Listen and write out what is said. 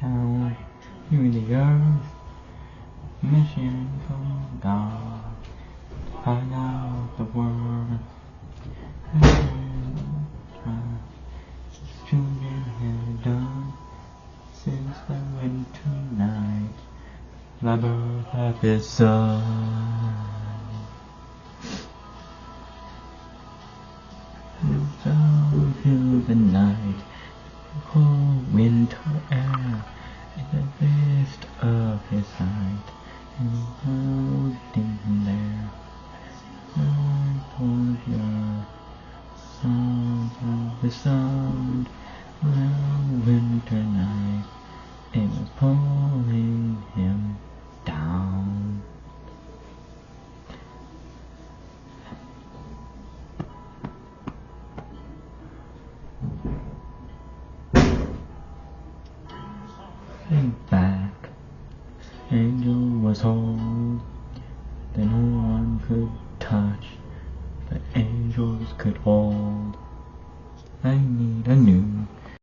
down to the earth, mission from God, find out the world. Children have done since the winter night, the birth of his son. Down through the night, cold winter air, in the mist of his sight, and holding him there. I told you, sound of the sound, the winter night, it was pulling him down. Think back, angel was whole, that no one could touch, but angels could hold. I need a new